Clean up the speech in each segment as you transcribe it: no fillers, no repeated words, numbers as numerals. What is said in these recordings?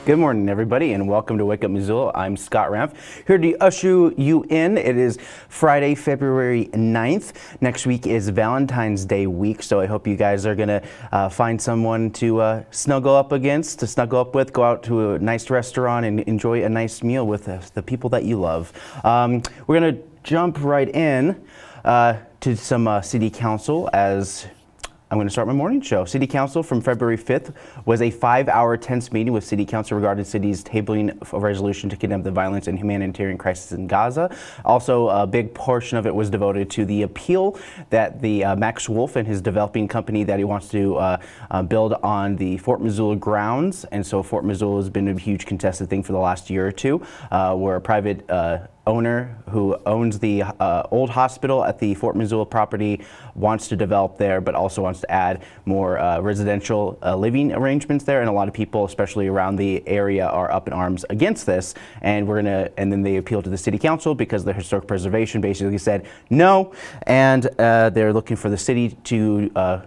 Good morning, everybody, and welcome to Wake Up Missoula. I'm Scott Ramph, here to usher you in. It is Friday, February 9th. Next week is Valentine's Day week, so I hope you guys are going to find someone to snuggle up against, to snuggle up with, go out to a nice restaurant and enjoy a nice meal with the people that you love. We're going to jump right in to some city council as I'm going to start my morning show. City Council from February 5th was a 5-hour tense meeting with City Council regarding city's tabling a resolution to condemn the violence and humanitarian crisis in Gaza. Also, a big portion of it was devoted to the appeal that the Max Wolf and his developing company that he wants to build on the Fort Missoula grounds. And so Fort Missoula has been a huge contested thing for the last year or two, where a private owner who owns the old hospital at the Fort Missoula property wants to develop there, but also wants to add more residential living arrangements there. And a lot of people, especially around the area, are up in arms against this. And then they appealed to the city council because the historic preservation basically said no, and they're looking for the city to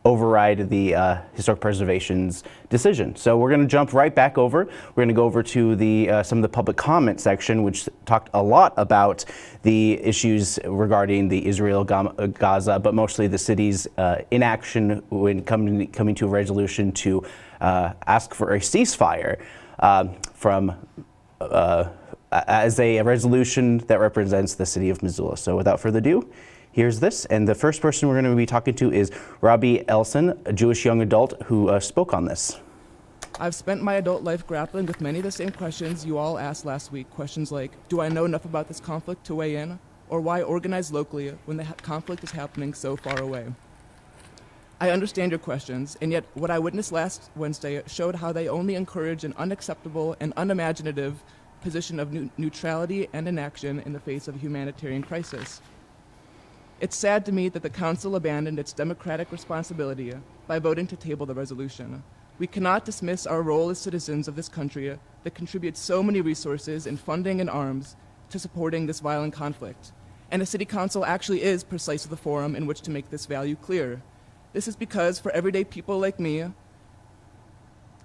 override the historic preservation's decision. So we're going to jump right back over. We're going to go over to the some of the public comment section, which talked a lot about the issues regarding the Israel-Gaza, but mostly the city's inaction when coming to a resolution to ask for a ceasefire as a resolution that represents the city of Missoula. So without further ado, here's this, and the first person we're going to be talking to is Robbie Elson, a Jewish young adult who spoke on this. I've spent my adult life grappling with many of the same questions you all asked last week. Questions like, do I know enough about this conflict to weigh in? Or why organize locally when the conflict is happening so far away? I understand your questions, and yet what I witnessed last Wednesday showed how they only encourage an unacceptable and unimaginative position of neutrality and inaction in the face of a humanitarian crisis. It's sad to me that the council abandoned its democratic responsibility by voting to table the resolution. We cannot dismiss our role as citizens of this country that contributes so many resources in funding and arms to supporting this violent conflict. And the city council actually is precisely the forum in which to make this value clear. This is because for everyday people like me,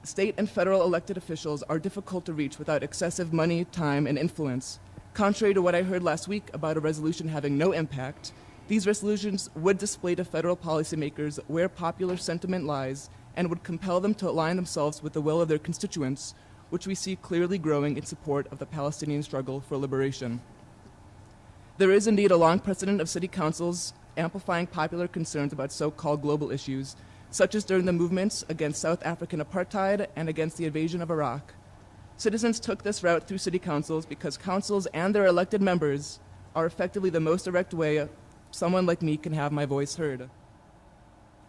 state and federal elected officials are difficult to reach without excessive money, time, and influence. Contrary to what I heard last week about a resolution having no impact, these resolutions would display to federal policymakers where popular sentiment lies and would compel them to align themselves with the will of their constituents, which we see clearly growing in support of the Palestinian struggle for liberation. There is indeed a long precedent of city councils amplifying popular concerns about so-called global issues, such as during the movements against South African apartheid and against the invasion of Iraq. Citizens took this route through city councils because councils and their elected members are effectively the most direct way someone like me can have my voice heard.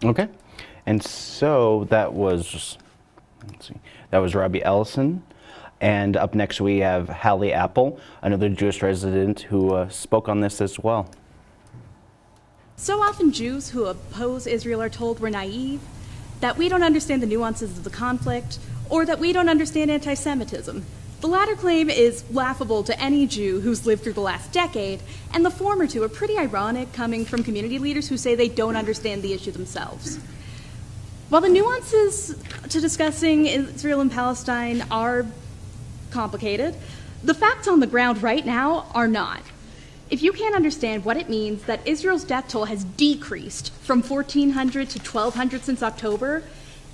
Okay, and so that was Robbie Ellison, and up next we have Hallie Apple, another Jewish resident who spoke on this as well. So often Jews who oppose Israel are told we're naive, that we don't understand the nuances of the conflict, or that we don't understand anti-Semitism. The latter claim is laughable to any Jew who's lived through the last decade, and the former two are pretty ironic, coming from community leaders who say they don't understand the issue themselves. While the nuances to discussing Israel and Palestine are complicated, the facts on the ground right now are not. If you can't understand what it means that Israel's death toll has decreased from 1,400 to 1,200 since October,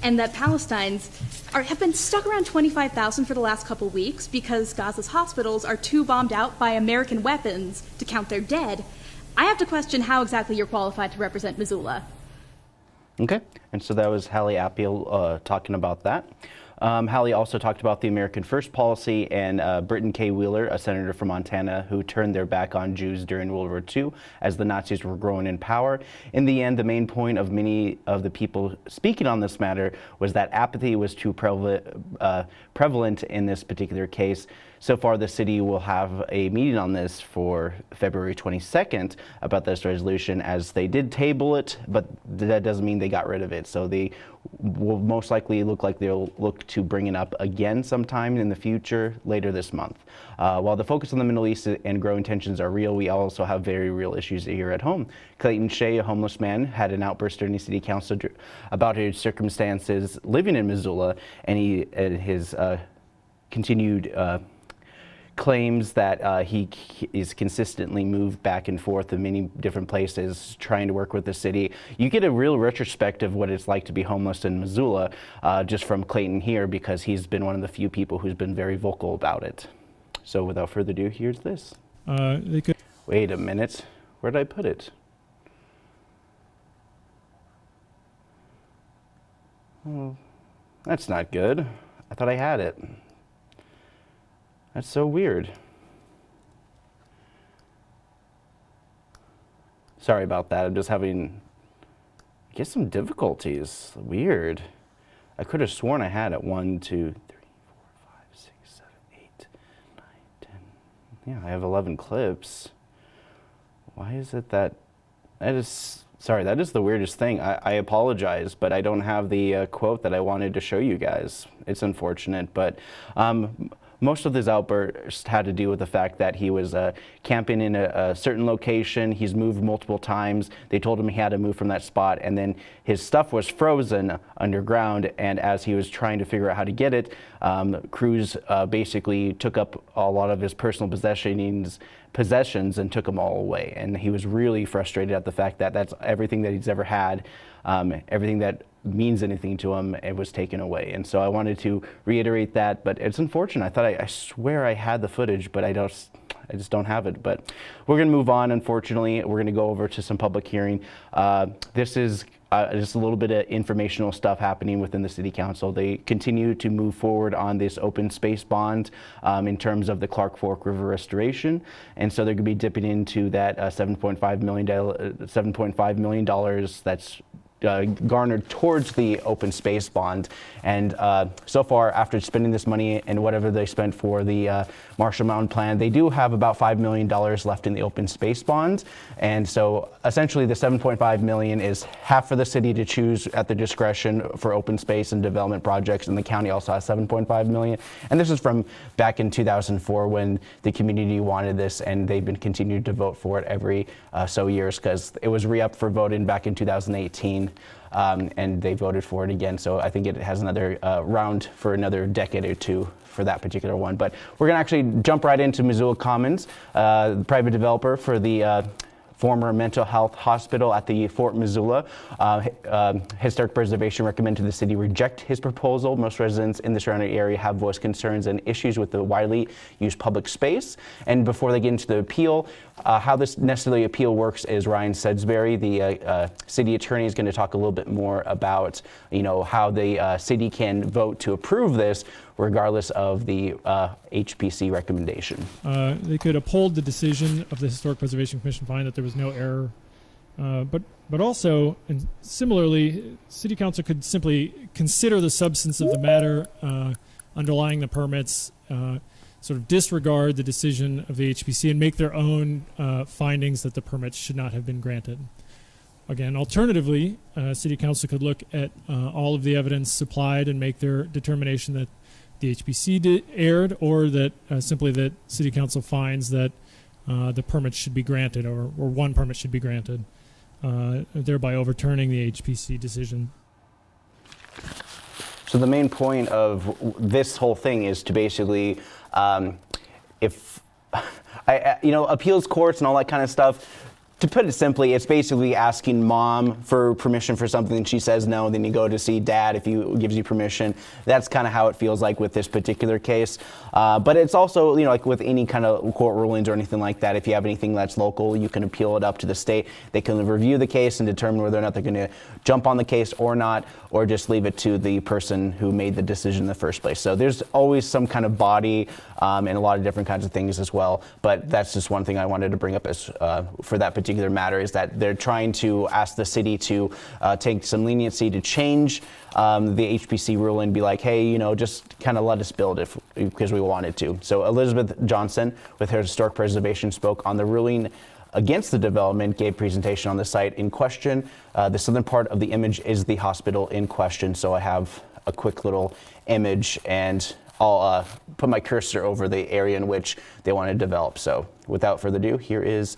and that Palestinians have been stuck around 25,000 for the last couple weeks because Gaza's hospitals are too bombed out by American weapons to count their dead, I have to question how exactly you're qualified to represent Missoula. Okay, and so that was Hallie Apple talking about that. Hallie also talked about the American First policy and Britton K. Wheeler, a senator from Montana, who turned their back on Jews during World War II as the Nazis were growing in power. In the end, the main point of many of the people speaking on this matter was that apathy was too prevalent in this particular case. So far, the city will have a meeting on this for February 22nd about this resolution, as they did table it, but that doesn't mean they got rid of it. So they will most likely look like they'll look to bring it up again sometime in the future, later this month. While the focus on the Middle East and growing tensions are real, we also have very real issues here at home. Clayton Shea, a homeless man, had an outburst during the city council about his circumstances living in Missoula, and his continued claims that he is consistently moved back and forth in many different places trying to work with the city. You get a real retrospective of what it's like to be homeless in Missoula just from Clayton here, because he's been one of the few people who's been very vocal about it. So without further ado, here's this. Wait a minute. Where did I put it? Oh, that's not good. I thought I had it. That's so weird. Sorry about that. I'm just having, I guess, some difficulties. Weird. I could have sworn I had it. 1, 2, 3, 4, 5, 6, 7, 8, 9, 10. Yeah, I have 11 clips. Why is it that is, sorry, that is the weirdest thing. I apologize, but I don't have the quote that I wanted to show you guys. It's unfortunate, but most of this outburst had to do with the fact that he was camping in a certain location. He's moved multiple times. They told him he had to move from that spot, and then his stuff was frozen underground, and as he was trying to figure out how to get it, crews basically took up a lot of his personal possessions and took them all away. And he was really frustrated at the fact that that's everything that he's ever had, everything that means anything to him, it was taken away. And so I wanted to reiterate that, but it's unfortunate. I thought I swear I had the footage, but I just don't have it. But we're gonna move on. Unfortunately, we're gonna go over to some public hearing. This is just a little bit of informational stuff happening within the city council. They continue to move forward on this open space bond in terms of the Clark Fork River restoration. And so they're gonna be dipping into that $7.5 million that's garnered towards the open space bond. And so far, after spending this money and whatever they spent for the Marshall Mountain plan, they do have about $5 million left in the open space bond. And so essentially the $7.5 million is half for the city to choose at the discretion for open space and development projects, and the county also has $7.5 million. And this is from back in 2004 when the community wanted this, and they've been continuing to vote for it every so years, because it was re-upped for voting back in 2018. And they voted for it again. So I think it has another round for another decade or two for that particular one. But we're going to actually jump right into Missoula Commons, the private developer for the former mental health hospital at the Fort Missoula. Historic Preservation recommended the city reject his proposal. Most residents in the surrounding area have voiced concerns and issues with the widely used public space. And before they get into the appeal, how this necessarily appeal works is Ryan Sedsbury, the city attorney, is going to talk a little bit more about, how the city can vote to approve this regardless of the HPC recommendation. They could uphold the decision of the Historic Preservation Commission, find that there was no error. But also, and similarly, City Council could simply consider the substance of the matter underlying the permits, sort of disregard the decision of the HPC and make their own findings that the permits should not have been granted. Again, alternatively, City Council could look at all of the evidence supplied and make their determination that the HPC erred, or that simply that City Council finds that the permit should be granted, or one permit should be granted, thereby overturning the HPC decision. So the main point of this whole thing is to basically, appeals courts and all that kind of stuff, to put it simply, it's basically asking mom for permission for something and she says no, then you go to see dad if he gives you permission. That's kind of how it feels like with this particular case. But it's also, like with any kind of court rulings or anything like that, if you have anything that's local, you can appeal it up to the state. They can review the case and determine whether or not they're going to jump on the case or not, or just leave it to the person who made the decision in the first place. So there's always some kind of body and a lot of different kinds of things as well. But that's just one thing I wanted to bring up as for that particular matter, is that they're trying to ask the city to take some leniency to change the HPC rule and be like, hey, just kind of let us build it because we wanted to. So Elizabeth Johnson with her Historic Preservation spoke on the ruling against the development, gave presentation on the site in question. The southern part of the image is the hospital in question. So I have a quick little image, and I'll put my cursor over the area in which they want to develop. So without further ado, here is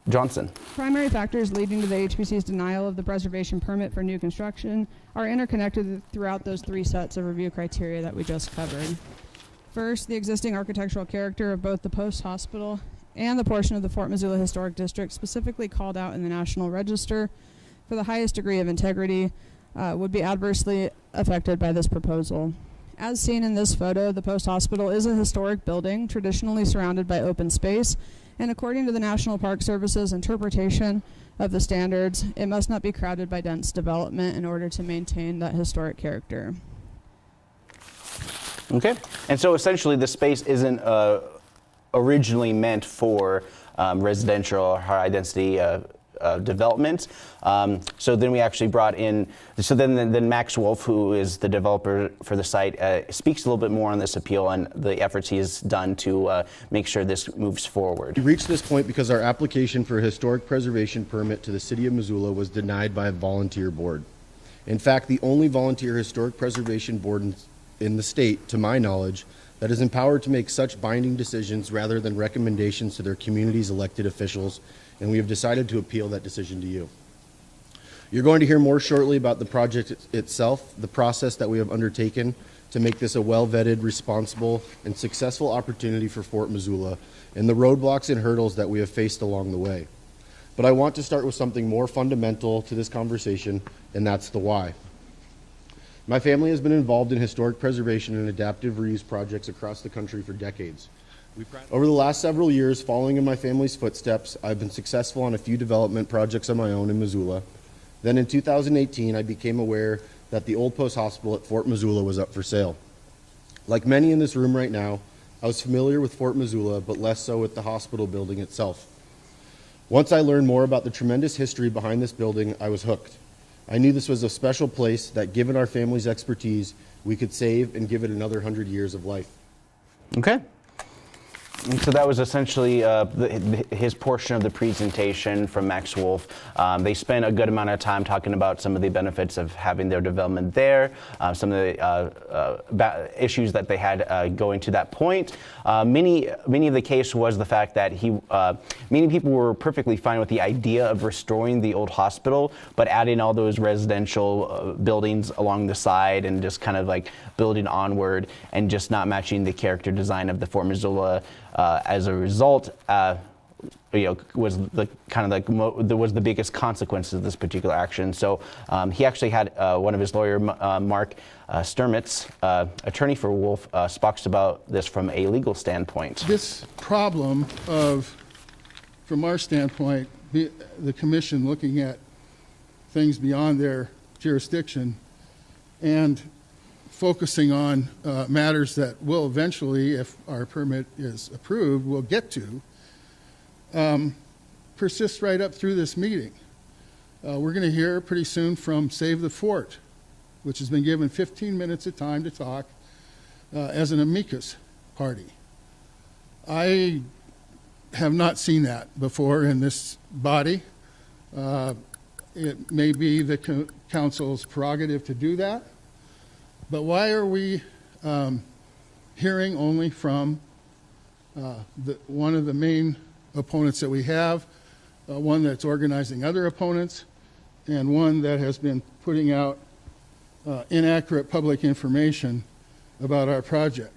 Johnson. Primary factors leading to the HPC's denial of the preservation permit for new construction are interconnected throughout those three sets of review criteria that we just covered. First, the existing architectural character of both the post hospital and the portion of the Fort Missoula Historic District specifically called out in the National Register for the highest degree of integrity would be adversely affected by this proposal. As seen in this photo, the post hospital is a historic building traditionally surrounded by open space, and according to the National Park Service's interpretation of the standards, it must not be crowded by dense development in order to maintain that historic character. Okay, and so essentially the space isn't originally meant for residential or high density development. So then we actually brought in, so then Max Wolf, who is the developer for the site, speaks a little bit more on this appeal and the efforts he has done to make sure this moves forward. We reached this point because our application for a historic preservation permit to the City of Missoula was denied by a volunteer board. In fact, the only volunteer historic preservation board in the state, to my knowledge, that is empowered to make such binding decisions rather than recommendations to their community's elected officials, and we have decided to appeal that decision to you. You're going to hear more shortly about the project itself, the process that we have undertaken to make this a well-vetted, responsible, and successful opportunity for Fort Missoula, and the roadblocks and hurdles that we have faced along the way. But I want to start with something more fundamental to this conversation, and that's the why. My family has been involved in historic preservation and adaptive reuse projects across the country for decades. Over the last several years, following in my family's footsteps, I've been successful on a few development projects of my own in Missoula. Then in 2018, I became aware that the old post hospital at Fort Missoula was up for sale. Like many in this room right now, I was familiar with Fort Missoula, but less so with the hospital building itself. Once I learned more about the tremendous history behind this building, I was hooked. I knew this was a special place that, given our family's expertise, we could save and give it another 100 years of life. Okay. And so that was essentially his portion of the presentation from Max Wolf. They spent a good amount of time talking about some of the benefits of having their development there, some of the issues that they had going to that point. Many of the case was the fact that many people were perfectly fine with the idea of restoring the old hospital, but adding all those residential buildings along the side and just kind of like building onward and just not matching the character design of the Fort Missoula. As a result, was the was the biggest consequence of this particular action. So he actually had one of his lawyer, Mark Sturmitz, attorney for Wolf, speaks about this from a legal standpoint. This problem of, from our standpoint, the commission looking at things beyond their jurisdiction and focusing on matters that will eventually, if our permit is approved, we'll get to, persists right up through this meeting. We're going to hear pretty soon from Save the Fort, which has been given 15 minutes of time to talk as an amicus party. I have not seen that before in this body. It may be the council's prerogative to do that. But why are we hearing only from one of the main opponents that we have, one that's organizing other opponents, and one that has been putting out inaccurate public information about our project?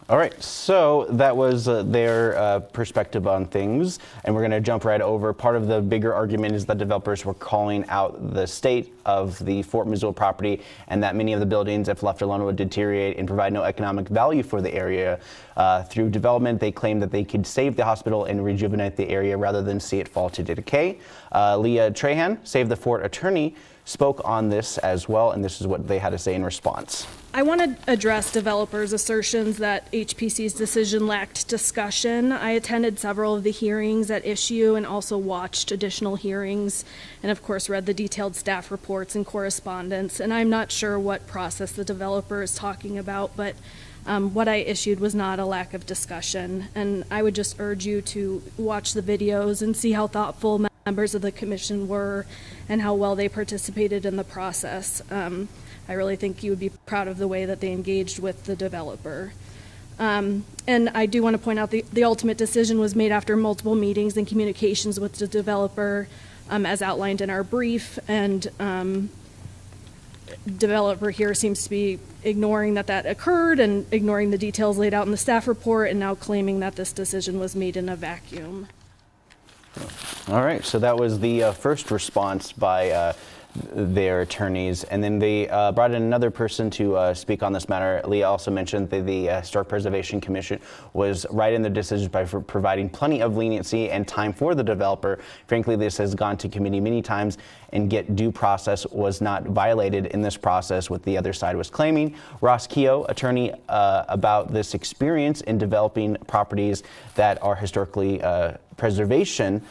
All right, so that was their perspective on things, and we're going to jump right over. Part of the bigger argument is that developers were calling out the state of the Fort Missoula property and that many of the buildings, if left alone, would deteriorate and provide no economic value for the area. Through development, they claimed that they could save the hospital and rejuvenate the area rather than see it fall to decay. Leah Trahan, Save the Fort attorney, spoke on this as well, and this is what they had to say in response. I want to address developers' assertions that HPC's decision lacked discussion. I attended several of the hearings at issue and also watched additional hearings and, of course, read the detailed staff reports and correspondence. And I'm not sure what process the developer is talking about, but what I issued was not a lack of discussion. And I would just urge you to watch the videos and see how thoughtful members of the commission were and how well they participated in the process. I really think you would be proud of the way that they engaged with the developer. And I do want to point out the ultimate decision was made after multiple meetings and communications with the developer, as outlined in our brief, and developer here seems to be ignoring that occurred and ignoring the details laid out in the staff report, and now claiming that this decision was made in a vacuum. All right, so that was the first response by their attorneys, and then they brought in another person to speak on this matter. Leah also mentioned that the Historic Preservation Commission was right in the decision by providing plenty of leniency and time for the developer. Frankly, this has gone to committee many times, and yet due process was not violated in this process, what the other side was claiming. Ross Keogh, attorney about this experience in developing properties that are historically preservation,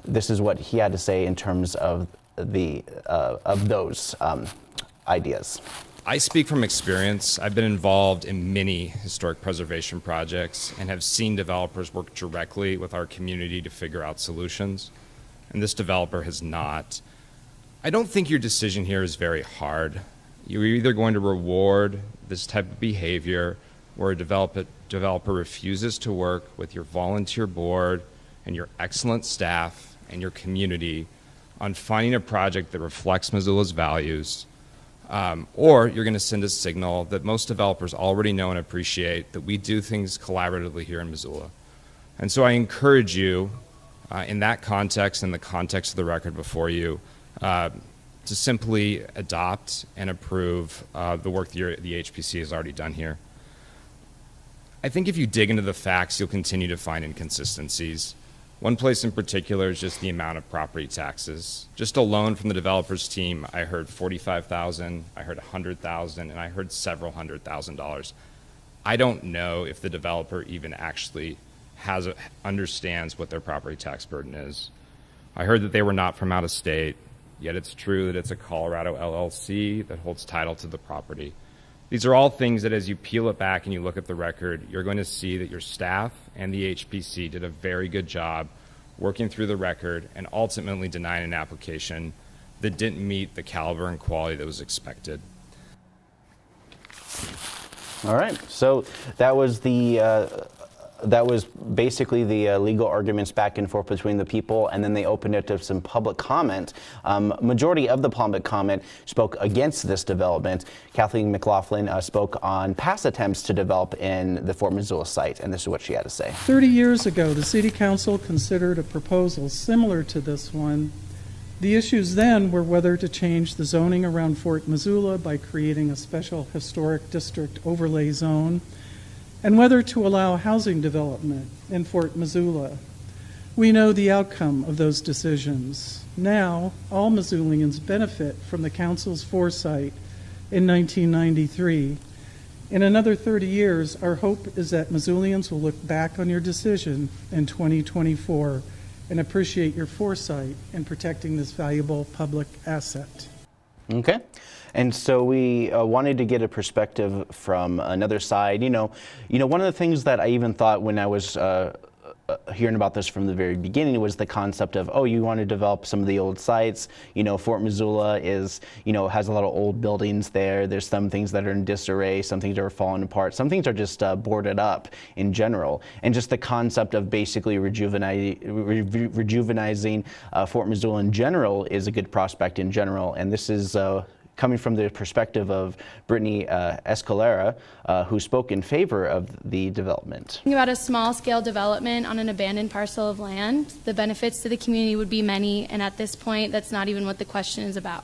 this is what he had to say in terms of those ideas. I speak from experience. I've been involved in many historic preservation projects and have seen developers work directly with our community to figure out solutions, and this developer has not. I don't think your decision here is very hard. You're either going to reward this type of behavior where a developer refuses to work with your volunteer board and your excellent staff and your community on finding a project that reflects Missoula's values, or you're going to send a signal that most developers already know and appreciate that we do things collaboratively here in Missoula. And so I encourage you, in that context, in the context of the record before you, to simply adopt and approve the work that the HPC has already done here. I think if you dig into the facts, you'll continue to find inconsistencies. One place in particular is just the amount of property taxes. Just alone from the developer's team, I heard $45,000, I heard $100,000, and I heard several $100,000. I don't know if the developer even actually understands what their property tax burden is. I heard that they were not from out of state, yet it's true that it's a Colorado LLC that holds title to the property. These are all things that as you peel it back and you look at the record, you're going to see that your staff and the HPC did a very good job working through the record and ultimately denying an application that didn't meet the caliber and quality that was expected. All right, so that was basically the legal arguments back and forth between the people, and then they opened it to some public comment. Majority of the public comment spoke against this development. Kathleen McLaughlin spoke on past attempts to develop in the Fort Missoula site, and this is what she had to say. 30 years ago, the City Council considered a proposal similar to this one. The issues then were whether to change the zoning around Fort Missoula by creating a special historic district overlay zone, and whether to allow housing development in Fort Missoula. We know the outcome of those decisions. Now, all Missoulians benefit from the Council's foresight in 1993. In another 30 years, our hope is that Missoulians will look back on your decision in 2024 and appreciate your foresight in protecting this valuable public asset. Okay. And so we wanted to get a perspective from another side. You know, one of the things that I even thought when I was hearing about this from the very beginning was the concept of, oh, you want to develop some of the old sites. You know, Fort Missoula is, has a lot of old buildings there. There's some things that are in disarray, some things are falling apart, some things are just boarded up in general. And just the concept of basically rejuvenizing Fort Missoula in general is a good prospect in general. And this is coming from the perspective of Brittany Escalera, who spoke in favor of the development. Thinking about a small-scale development on an abandoned parcel of land, the benefits to the community would be many, and at this point, that's not even what the question is about.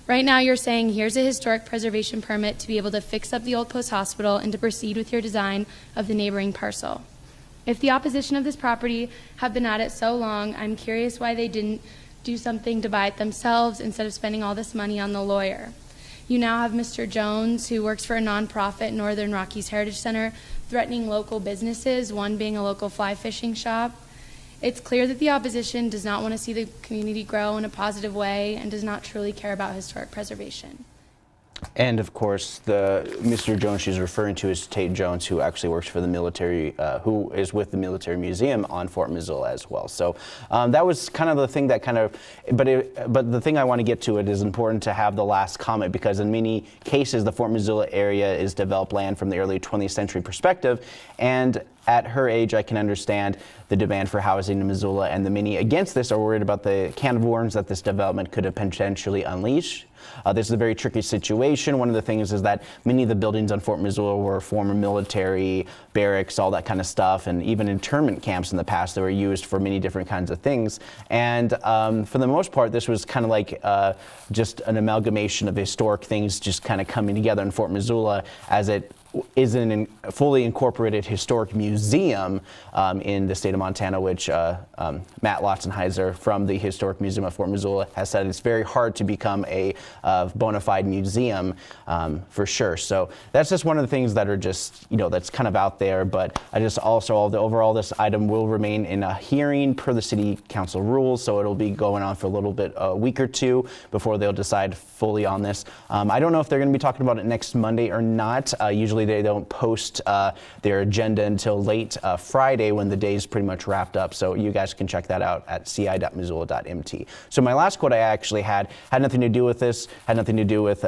Right now, you're saying, here's a historic preservation permit to be able to fix up the old post hospital and to proceed with your design of the neighboring parcel. If the opposition of this property have been at it so long, I'm curious why they didn't do something to buy it themselves instead of spending all this money on the lawyer. You now have Mr. Jones, who works for a nonprofit, Northern Rockies Heritage Center, threatening local businesses, one being a local fly fishing shop. It's clear that the opposition does not want to see the community grow in a positive way and does not truly care about historic preservation. And of course, the Mr. Jones she's referring to is Tate Jones, who actually works for the military, who is with the Military Museum on Fort Missoula as well. So that was kind of the thing that kind of, but the thing I want to get to, it is important to have the last comment, because in many cases, the Fort Missoula area is developed land from the early 20th century perspective, and at her age, I can understand the demand for housing in Missoula, and the many against this are worried about the can of worms that this development could potentially unleash. This is a very tricky situation. One of the things is that many of the buildings on Fort Missoula were former military barracks, all that kind of stuff, and even internment camps in the past that were used for many different kinds of things. And for the most part, this was kind of like just an amalgamation of historic things just kind of coming together in Fort Missoula, as it is a fully incorporated historic museum in the state of Montana, which Matt Lotzenheiser from the Historic Museum of Fort Missoula has said it's very hard to become a bona fide museum for sure. So that's just one of the things that are just, that's kind of out there. But I just also, overall, this item will remain in a hearing per the city council rules. So it'll be going on for a little bit, a week or two before they'll decide fully on this. I don't know if they're going to be talking about it next Monday or not. Usually they don't post their agenda until late Friday, when the day's pretty much wrapped up. So you guys can check that out at ci.missoula.mt. So my last quote I actually had nothing to do with this, had nothing to do with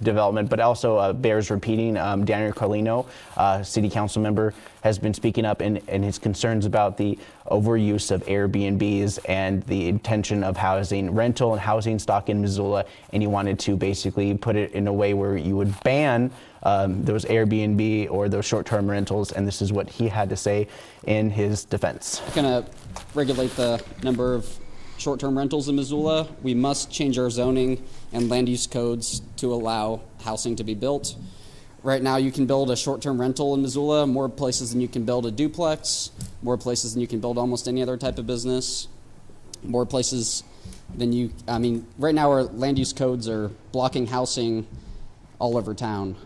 development, but also bears repeating. Daniel Carlino, city council member, has been speaking up in his concerns about the overuse of Airbnbs and the intention of housing, rental and housing stock in Missoula, and he wanted to basically put it in a way where you would ban those Airbnb or those short-term rentals, and this is what he had to say in his defense. We're going to regulate the number of short-term rentals in Missoula. We must change our zoning and land use codes to allow housing to be built. Right now, you can build a short-term rental in Missoula more places than you can build a duplex, more places than you can build almost any other type of business, more places than right now our land use codes are blocking housing all over town.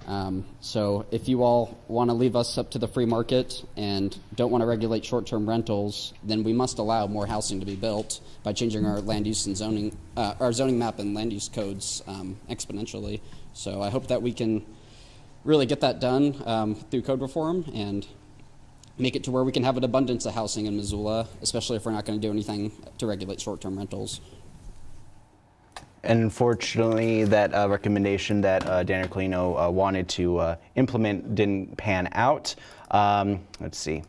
So if you all want to leave us up to the free market and don't want to regulate short-term rentals, then we must allow more housing to be built by changing our land use and zoning, our zoning map and land use codes exponentially. So I hope that we can really get that done through code reform and make it to where we can have an abundance of housing in Missoula, especially if we're not going to do anything to regulate short-term rentals. And unfortunately, that recommendation that Daniel Colino wanted to implement didn't pan out. Let's see.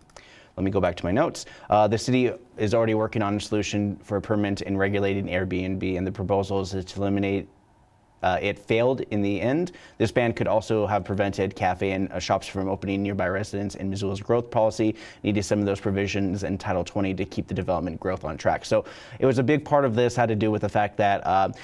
Let me go back to my notes. The city is already working on a solution for a permanent and regulated Airbnb, and the proposal is to eliminate it failed in the end. This ban could also have prevented cafe and shops from opening nearby residents, and Missoula's growth policy needed some of those provisions in Title 20 to keep the development growth on track. So it was a big part of this had to do with the fact that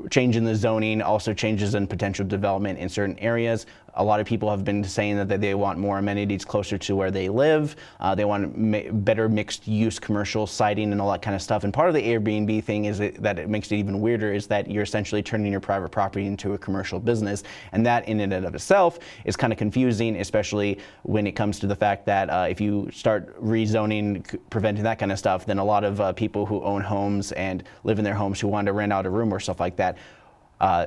change in the zoning also changes in potential development in certain areas. A lot of people have been saying that they want more amenities closer to where they live. They want better mixed use commercial siting and all that kind of stuff. And part of the Airbnb thing is that it makes it even weirder is that you're essentially turning your private property into a commercial business. And that in and of itself is kind of confusing, especially when it comes to the fact that if you start rezoning, preventing that kind of stuff, then a lot of people who own homes and live in their homes who want to rent out a room or stuff like that,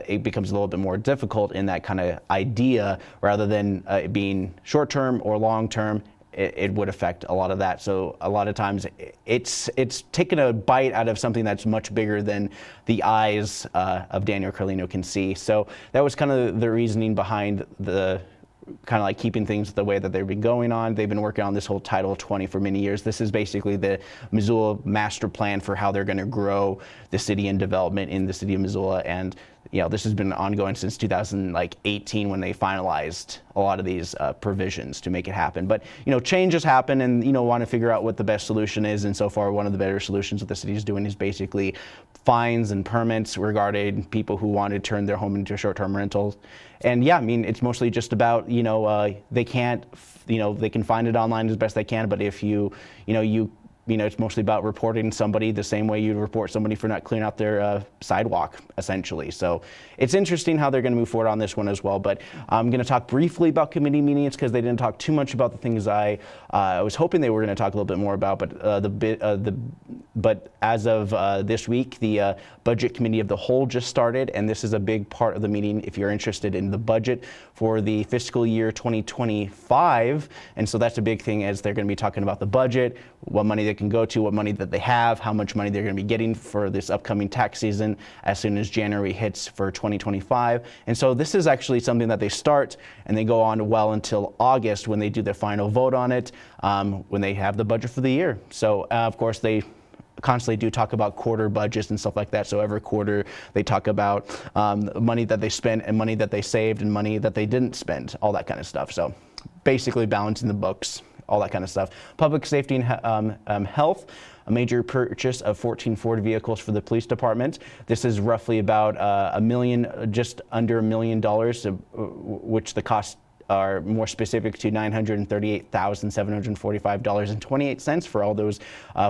it becomes a little bit more difficult in that kind of idea, rather than it being short-term or long-term. It would affect a lot of that. So a lot of times it's taken a bite out of something that's much bigger than the eyes of Daniel Carlino can see. So that was kind of the reasoning behind the kind of like keeping things the way that they've been going on. They've been working on this whole Title 20 for many years. This is basically the Missoula master plan for how they're going to grow the city and development in the city of Missoula. And this has been ongoing since 2018 when they finalized a lot of these provisions to make it happen. But changes happen, and want to figure out what the best solution is. And so far, one of the better solutions that the city is doing is basically fines and permits regarding people who want to turn their home into short-term rentals. And yeah, it's mostly just about they can't, they can find it online as best they can. But if it's mostly about reporting somebody the same way you'd report somebody for not clearing out their sidewalk, essentially. So it's interesting how they're going to move forward on this one as well. But I'm going to talk briefly about committee meetings because they didn't talk too much about the things I was hoping they were going to talk a little bit more about. But But as of this week, the Budget Committee of the Whole just started, and this is a big part of the meeting if you're interested in the budget for the fiscal year 2025. And so that's a big thing, as they're going to be talking about the budget, what money they can go to, what money that they have, how much money they're going to be getting for this upcoming tax season as soon as January hits for 2025. And so this is actually something that they start and they go on well until August when they do their final vote on it, when they have the budget for the year. So of course they constantly do talk about quarter budgets and stuff like that. So every quarter they talk about money that they spent and money that they saved and money that they didn't spend, all that kind of stuff. So basically balancing the books, all that kind of stuff. Public safety and health, a major purchase of 14 Ford vehicles for the police department. This is roughly about $1 million, just under $1 million, which the cost are more specific to $938,745.28 for all those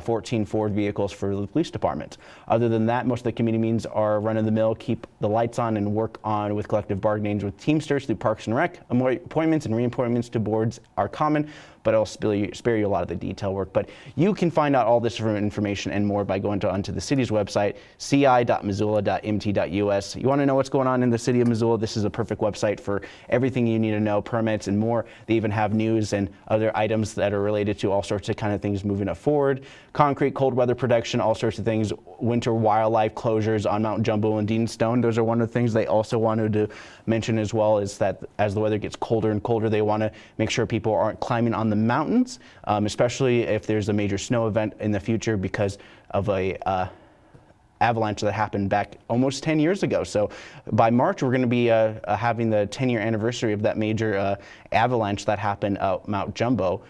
14 Ford vehicles for the police department. Other than that, most of the committee meetings are run-of-the-mill, keep the lights on and work on with collective bargaining with Teamsters through Parks and Rec. Appointments and reappointments to boards are common, but I'll spare you a lot of the detail work. But you can find out all this information and more by going onto the city's website, ci.missoula.mt.us. You want to know what's going on in the city of Missoula? This is a perfect website for everything you need to know, permits and more. They even have news and other items that are related to all sorts of kind of things moving it forward. Concrete, cold weather protection, all sorts of things. Winter wildlife closures on Mount Jumbo and Dean Stone. Those are one of the things they also wanted to mention as well, is that as the weather gets colder and colder, they want to make sure people aren't climbing on the mountains, especially if there's a major snow event in the future because of a avalanche that happened back almost 10 years ago. So by March, we're going to be having the 10-year anniversary of that major avalanche that happened at Mount Jumbo.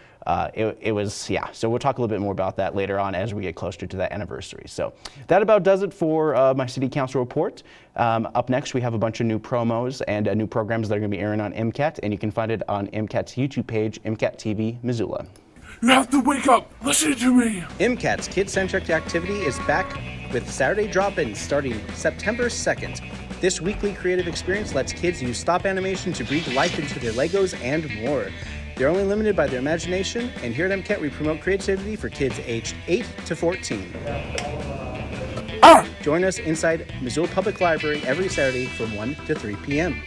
It was, yeah, so we'll talk a little bit more about that later on as we get closer to that anniversary. So that about does it for my city council report. Up next, we have a bunch of new promos and new programs that are going to be airing on MCAT, and you can find it on MCAT's YouTube page, MCAT TV Missoula. You have to wake up. Listen to me. MCAT's kid-centric activity is back with Saturday drop-ins starting September 2nd. This weekly creative experience lets kids use stop animation to breathe life into their Legos and more. They're only limited by their imagination, and here at MCAT we promote creativity for kids aged 8 to 14. Join us inside Missoula Public Library every Saturday from 1 to 3 p.m.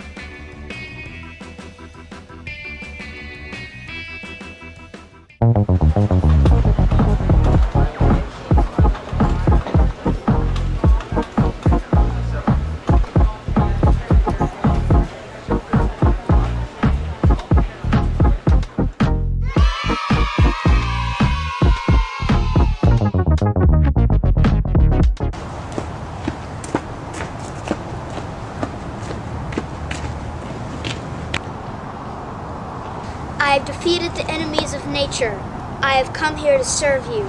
I have defeated the enemies of nature. I have come here to serve you.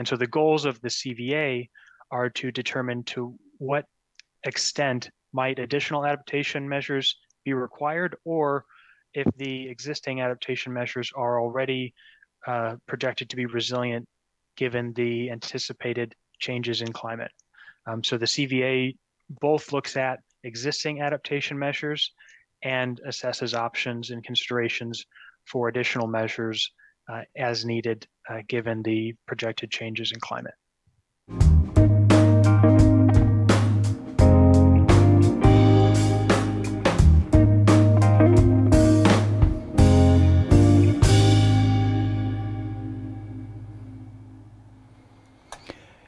So the goals of the CVA are to determine to what extent might additional adaptation measures be required, or if the existing adaptation measures are already projected to be resilient given the anticipated changes in climate. So the CVA both looks at existing adaptation measures and assesses options and considerations for additional measures as needed given the projected changes in climate.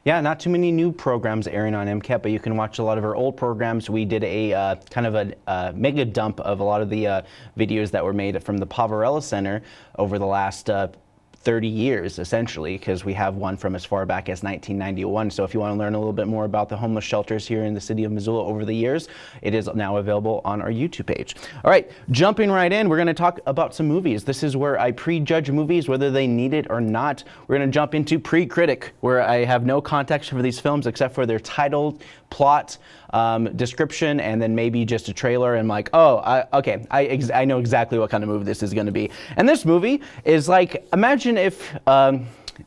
Yeah, not too many new programs airing on MCAT, but you can watch a lot of our old programs. We did a kind of a mega dump of a lot of the videos that were made from the Poverello Center over the last 30 years, essentially, because we have one from as far back as 1991. So if you want to learn a little bit more about the homeless shelters here in the city of Missoula over the years, it is now available on our YouTube page. All right, jumping right in, we're going to talk about some movies. This is where I prejudge movies, whether they need it or not. We're going to jump into Pre-Critic, where I have no context for these films except for their title, plot, description, and then maybe just a trailer. And like, oh, okay, I know exactly what kind of movie this is going to be. And this movie is like, imagine if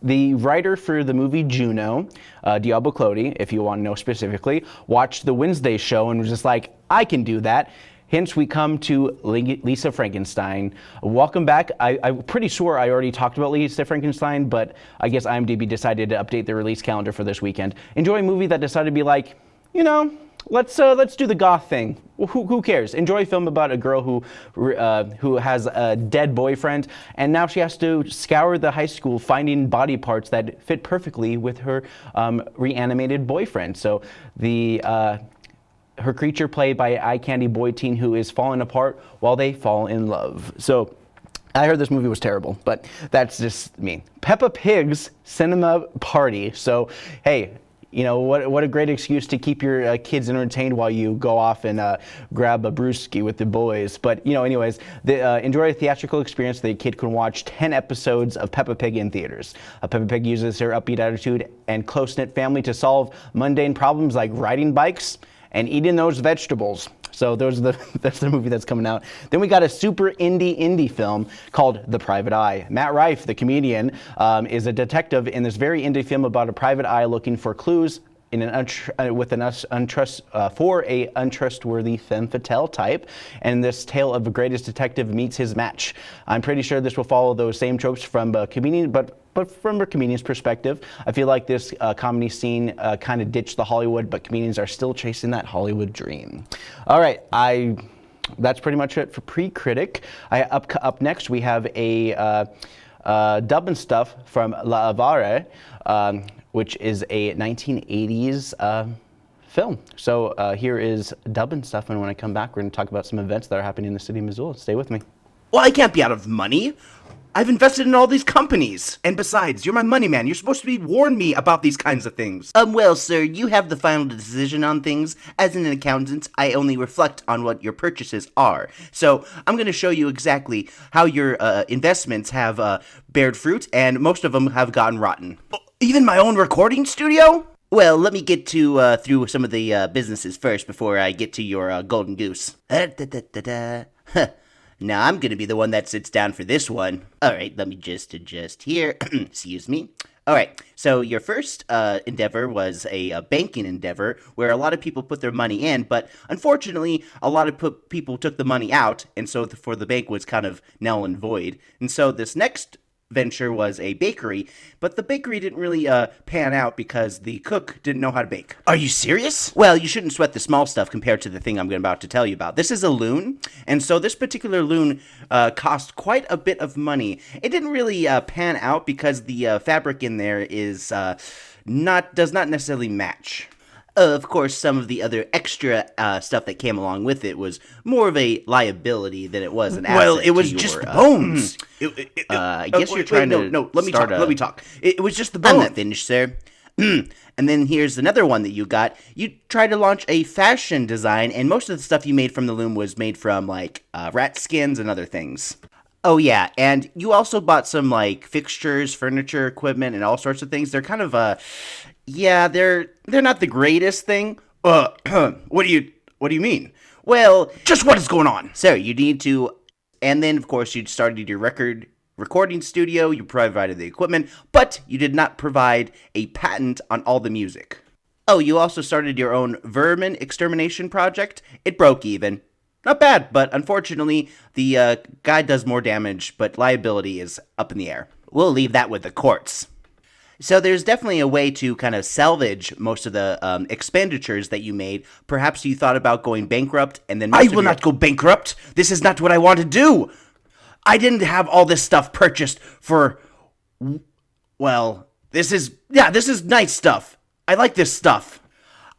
the writer for the movie Juno, Diablo Cody, if you want to know specifically, watched the Wednesday show and was just like, I can do that. Hence, we come to Lisa Frankenstein. Welcome back. I'm pretty sure I already talked about Lisa Frankenstein, but I guess IMDb decided to update the release calendar for this weekend. Enjoy a movie that decided to be like, you know, let's do the goth thing. Who cares? Enjoy a film about a girl who has a dead boyfriend, and now she has to scour the high school finding body parts that fit perfectly with her reanimated boyfriend. So her creature played by eye candy boy teen who is falling apart while they fall in love. So I heard this movie was terrible, but that's just me. Peppa Pig's Cinema Party. So hey, you know, what a great excuse to keep your kids entertained while you go off and grab a brewski with the boys. But, you know, anyways, enjoy a theatrical experience. The kid can watch 10 episodes of Peppa Pig in theaters. Peppa Pig uses her upbeat attitude and close-knit family to solve mundane problems like riding bikes and eating those vegetables. So that's the movie that's coming out. Then we got a super indie film called The Private Eye. Matt Rife, the comedian, is a detective in this very indie film about a private eye looking for clues in for a untrustworthy femme fatale type, and this tale of the greatest detective meets his match. I'm pretty sure this will follow those same tropes from a comedian, but from a comedian's perspective, I feel like this comedy scene kind of ditched the Hollywood, but comedians are still chasing that Hollywood dream. All right, that's pretty much it for Pre-Critic. Up next, we have a Dubbin Stuff from La Avare, which is a 1980s film. So here is Dubbin Stuff, and when I come back, we're going to talk about some events that are happening in the city of Missoula. Stay with me. Well, I can't be out of money. I've invested in all these companies. And besides, you're my money man. You're supposed to be warn me about these kinds of things. Well, sir, you have the final decision on things. As an accountant, I only reflect on what your purchases are. So I'm going to show you exactly how your investments have bared fruit, and most of them have gotten rotten. Even my own recording studio? Well, let me get to through some of the businesses first before I get to your golden goose. Now I'm going to be the one that sits down for this one. All right, let me just adjust here. Excuse me. All right, so your first endeavor was a banking endeavor where a lot of people put their money in, but unfortunately, a lot of people took the money out, and so for the bank was kind of null and void. And so this next venture was a bakery, but the bakery didn't really pan out because the cook didn't know how to bake. Are you serious? Well, you shouldn't sweat the small stuff compared to the thing I'm about to tell you about. This is a loom, and so this particular loom cost quite a bit of money. It didn't really pan out because the fabric in there is does not necessarily match. Of course, some of the other extra stuff that came along with it was more of a liability than it was an asset. Well, it was just the bones. I guess you're trying to. No, let me talk. It was just the bone. I'm not finished, sir. And then here's another one that you got. You tried to launch a fashion design, and most of the stuff you made from the loom was made from like rat skins and other things. Oh yeah, and you also bought some like fixtures, furniture, equipment, and all sorts of things. They're kind of yeah, they're not the greatest thing. What do you mean? Well, just what is going on? Sir, you need to, and then of course you started your recording studio, you provided the equipment, but you did not provide a patent on all the music. Oh, you also started your own vermin extermination project? It broke even. Not bad, but unfortunately, the guy does more damage, but liability is up in the air. We'll leave that with the courts. So there's definitely a way to kind of salvage most of the expenditures that you made. Perhaps you thought about going bankrupt, and then I will not go bankrupt. This is not what I want to do. I didn't have all this stuff purchased for. Well, this is nice stuff. I like this stuff.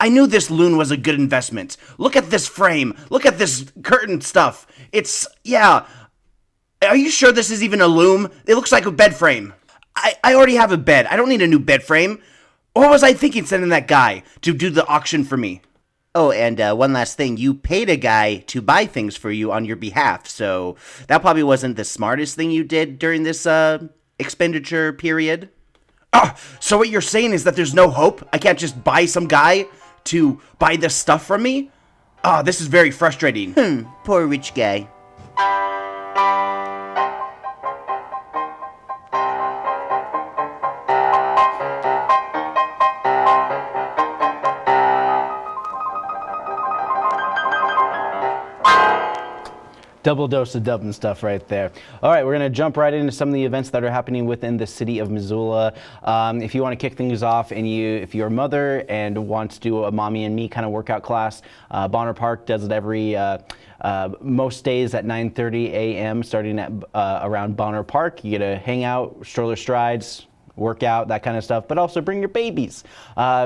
I knew this loon was a good investment. Look at this frame. Look at this curtain stuff. Yeah. Are you sure this is even a loom? It looks like a bed frame. I already have a bed. I don't need a new bed frame. Or was I thinking sending that guy to do the auction for me? Oh, and one last thing. You paid a guy to buy things for you on your behalf, so that probably wasn't the smartest thing you did during this expenditure period. Oh, so what you're saying is that there's no hope? I can't just buy some guy to buy this stuff from me? Oh, this is very frustrating. Poor rich guy. Double dose of Dubbin Stuff right there. All right, we're going to jump right into some of the events that are happening within the city of Missoula. If you want to kick things off and if you're a mother and want to do a mommy and me kind of workout class, Bonner Park does it every most days at 9:30 a.m. starting at around Bonner Park. You get to hang out, stroller strides, workout, that kind of stuff, but also bring your babies.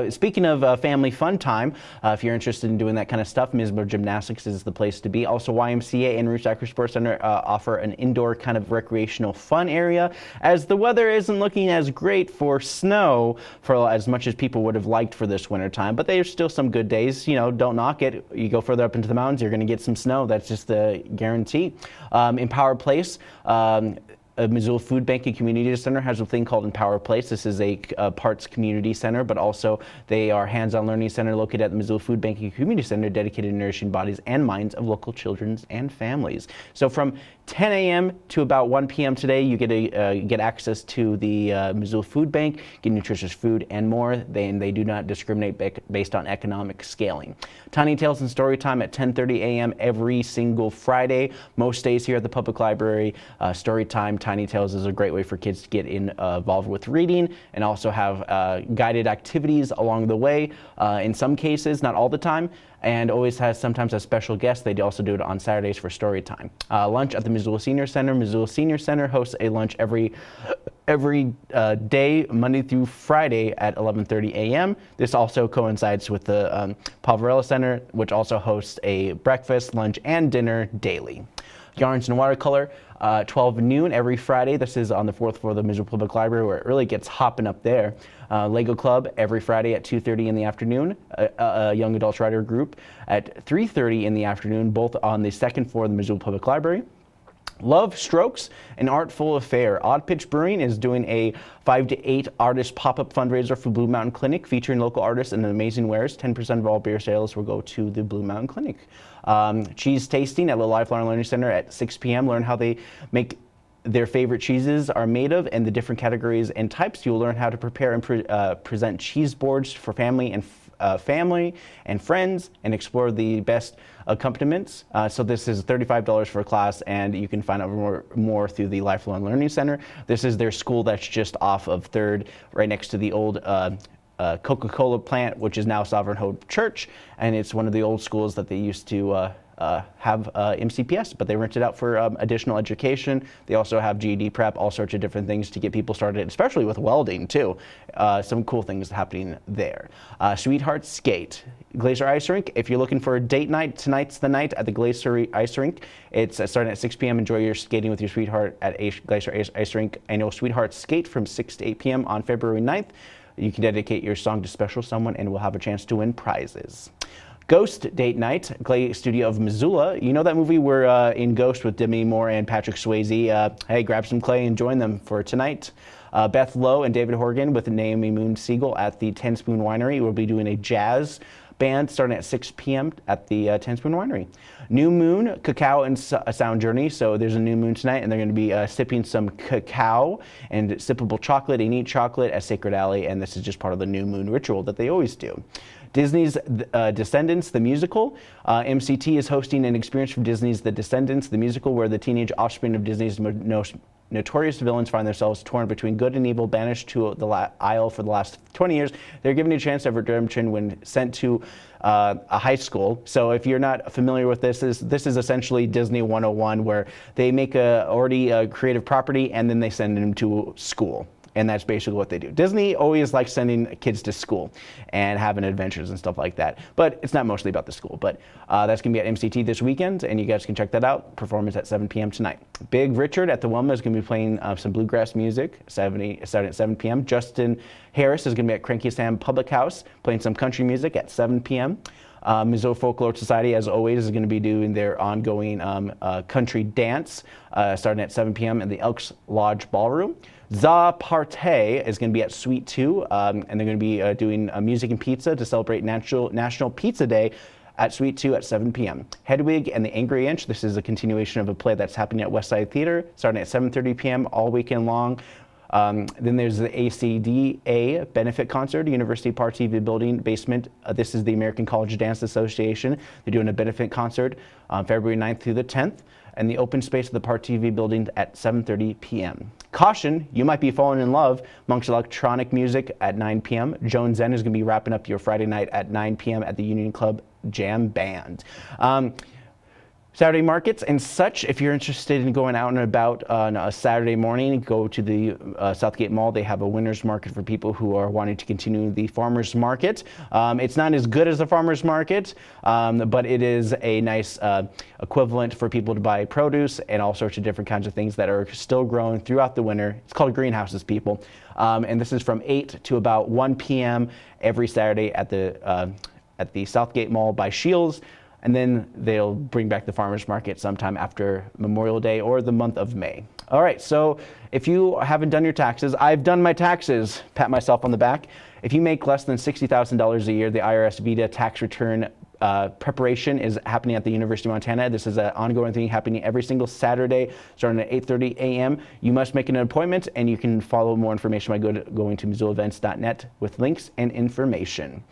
Speaking of family fun time, if you're interested in doing that kind of stuff, Missoula Gymnastics is the place to be. Also, YMCA and Roots Acre Sports Center offer an indoor kind of recreational fun area, as the weather isn't looking as great for snow for as much as people would have liked for this winter time, but there's still some good days. You know, don't knock it. You go further up into the mountains, you're going to get some snow. That's just a guarantee. Empower Place, Missoula Food Bank and Community Center has a thing called Empower Place. This is a parts community center, but also they are hands-on learning center located at the Missoula Food Bank and Community Center, dedicated to nourishing bodies and minds of local children and families. So from 10 a.m. to about 1 p.m. today, you get access to the Missoula Food Bank, get nutritious food and more. They do not discriminate based on economic scaling. Tiny Tales and Storytime at 10:30 a.m. every single Friday. Most days here at the Public Library. Storytime, Tiny Tales is a great way for kids to get involved with reading and also have guided activities along the way. In some cases, not all the time, and always has sometimes a special guest. They also do it on Saturdays for story time. Lunch at the Missoula Senior Center. Missoula Senior Center hosts a lunch every day, Monday through Friday at 11:30 a.m. This also coincides with the Poverello Center, which also hosts a breakfast, lunch, and dinner daily. Yarns and Watercolor, 12 noon every Friday. This is on the 4th floor of the Missoula Public Library, where it really gets hopping up there. Lego Club every Friday at 2:30 in the afternoon. A young adult writer group at 3:30 in the afternoon, both on the 2nd floor of the Missoula Public Library. Love Strokes, an artful affair. Odd Pitch Brewing is doing a 5 to 8 artist pop-up fundraiser for Blue Mountain Clinic, featuring local artists and amazing wares. 10% of all beer sales will go to the Blue Mountain Clinic. Cheese tasting at the Lifelong Learning Center at 6 p.m. Learn how they make their favorite cheeses are made of and the different categories and types. You'll learn how to prepare and present cheese boards for family and friends, and explore the best accompaniments. So this is $35 for a class, and you can find out more through the Lifelong Learning Center. This is their school that's just off of 3rd, right next to the old Coca-Cola plant, which is now Sovereign Hope Church, and it's one of the old schools that they used to have MCPS, but they rent it out for additional education. They also have GED prep, all sorts of different things to get people started, especially with welding too. Some cool things happening there. Sweetheart Skate, Glacier Ice Rink. If you're looking for a date night, tonight's the night at the Glacier Ice Rink. It's starting at 6 p.m. Enjoy your skating with your sweetheart at Glacier Ice Rink. Annual Sweetheart Skate from 6 to 8 p.m. on February 9th. You can dedicate your song to special someone and we'll have a chance to win prizes. Ghost Date Night, Clay Studio of Missoula. You know that movie we're in Ghost with Demi Moore and Patrick Swayze? Hey, grab some clay and join them for tonight. Beth Lowe and David Horgan with Naomi Moon Siegel at the 10 Spoon Winery. We'll be doing a jazz band starting at 6 p.m. at the 10 Spoon Winery. New Moon, Cacao and Sound Journey. So there's a new moon tonight, and they're going to be sipping some cacao and sippable chocolate and eat chocolate at Sacred Alley, and this is just part of the new moon ritual that they always do. Disney's Descendants, the musical. MCT is hosting an experience from Disney's The Descendants, the musical, where the teenage offspring of Disney's notorious villains find themselves torn between good and evil, banished to the aisle for the last 20 years. They're given a chance of redemption when sent to a high school. So if you're not familiar with this is essentially Disney 101, where they make a creative property and then they send them to school. And that's basically what they do. Disney always likes sending kids to school and having adventures and stuff like that. But it's not mostly about the school. But that's going to be at MCT this weekend, and you guys can check that out. Performance at 7 p.m. tonight. Big Richard at the Wilma is going to be playing some bluegrass music starting at 7 p.m. Justin Harris is going to be at Cranky Sam Public House playing some country music at 7 p.m. Missoula Folklore Society, as always, is going to be doing their ongoing country dance starting at 7 p.m. in the Elks Lodge Ballroom. Za Partey is going to be at Suite 2, and they're going to be doing music and pizza to celebrate National Pizza Day at Suite 2 at 7 p.m. Hedwig and the Angry Inch, this is a continuation of a play that's happening at Westside Theater, starting at 7:30 p.m. all weekend long. Then there's the ACDA benefit concert, University Park TV building basement. This is the American College Dance Association. They're doing a benefit concert February 9th through the 10th. And the open space of the Park TV building at 7:30 p.m. Caution, you might be falling in love amongst electronic music at 9 p.m. Joan Zen is going to be wrapping up your Friday night at 9 p.m. at the Union Club Jam Band. Saturday markets and such. If you're interested in going out and about on a Saturday morning, go to the Southgate Mall. They have a winter's market for people who are wanting to continue the farmer's market. It's not as good as the farmer's market, but it is a nice equivalent for people to buy produce and all sorts of different kinds of things that are still growing throughout the winter. It's called greenhouses, people. And this is from 8 to about 1 p.m. every Saturday at the Southgate Mall by Shields. And then they'll bring back the farmers market sometime after Memorial Day or the month of May. All right, so if you haven't done your taxes, I've done my taxes, pat myself on the back. If you make less than $60,000 a year, the IRS VITA tax return preparation is happening at the University of Montana. This is an ongoing thing happening every single Saturday starting at 8:30 a.m. You must make an appointment, and you can follow more information by going to MissoulaEvents.net with links and information.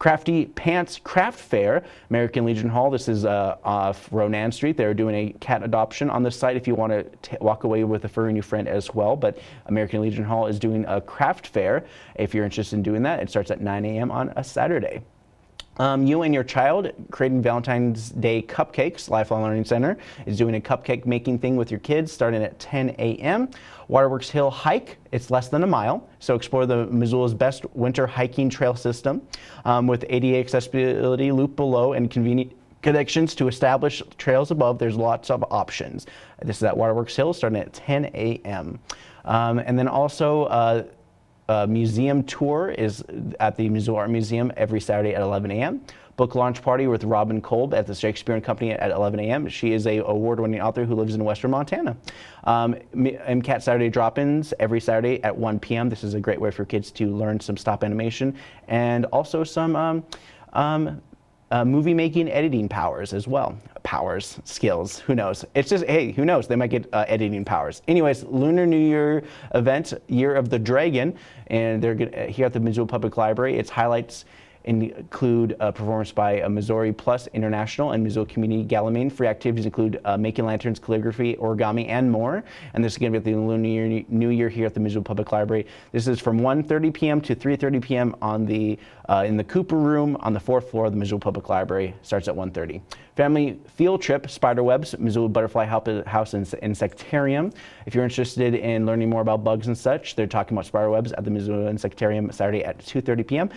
Crafty Pants Craft Fair, American Legion Hall. This is off Ronan Street. They're doing a cat adoption on the site if you want to walk away with a furry new friend as well. But American Legion Hall is doing a craft fair. If you're interested in doing that, it starts at 9 a.m. on a Saturday. You and your child creating Valentine's Day cupcakes. Lifelong Learning Center is doing a cupcake making thing with your kids starting at 10 a.m. Waterworks Hill Hike, it's less than a mile, so explore the Missoula's best winter hiking trail system with ADA accessibility, loop below, and convenient connections to established trails above. There's lots of options. This is at Waterworks Hill starting at 10 a.m. And then also museum tour is at the Missoula Art Museum every Saturday at 11 a.m. Book launch party with Robin Kolb at the Shakespeare and Company at 11 a.m. She is an award-winning author who lives in western Montana. MCAT Saturday drop-ins every Saturday at 1 p.m. This is a great way for kids to learn some stop animation and also some movie making editing powers as well. Powers, skills, who knows? It's just, hey, who knows? They might get editing powers. Anyways, Lunar New Year event, Year of the Dragon, and they're here at the Missoula Public Library. Its highlights include a performance by Missouri Plus International and Missoula Community Galamine. Free activities include making lanterns, calligraphy, origami, and more. And this is going to be at the Lunar New Year here at the Missoula Public Library. This is from 1:30 p.m. to 3:30 p.m. on the in the Cooper Room on the 4th floor of the Missoula Public Library. Starts at 1:30. Family field trip, Spiderwebs, Missoula Butterfly House and Insectarium. If you're interested in learning more about bugs and such, they're talking about spiderwebs at the Missoula Insectarium Saturday at 2:30 p.m.